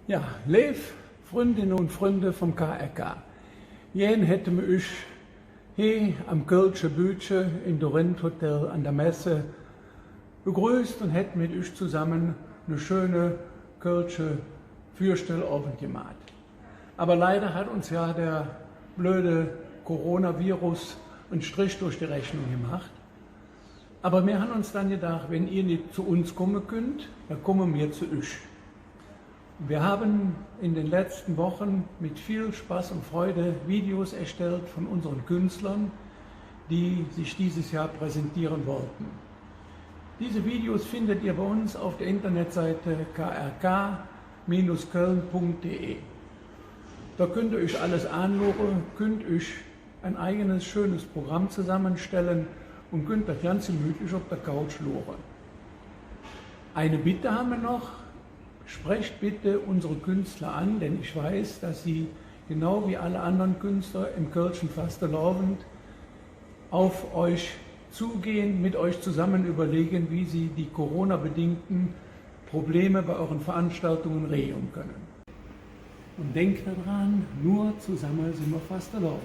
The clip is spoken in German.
Ja, lieve Freundinnen und Freunde vom KRK. Jen hätte mir euch hier am Kölsche Bütche im Dorint Hotel an der Messe begrüßt und hätte mit euch zusammen eine schöne Kölsche Fürstellabend gemacht. Aber leider hat uns ja der blöde Coronavirus einen Strich durch die Rechnung gemacht. Aber wir haben uns dann gedacht, wenn ihr nicht zu uns kommen könnt, dann kommen wir zu euch. Wir haben in den letzten Wochen mit viel Spaß und Freude Videos erstellt von unseren Künstlern, die sich dieses Jahr präsentieren wollten. Diese Videos findet ihr bei uns auf der Internetseite krk-köln.de. Da könnt ihr euch alles anschauen, könnt euch ein eigenes schönes Programm zusammenstellen und könnt das ganz gemütlich auf der Couch schauen. Eine Bitte haben wir noch. Sprecht bitte unsere Künstler an, denn ich weiß, dass sie genau wie alle anderen Künstler im Kölschen Fastelavend auf euch zugehen, mit euch zusammen überlegen, wie sie die Corona-bedingten Probleme bei euren Veranstaltungen regeln können. Und denkt daran, nur zusammen sind wir Fastelavend.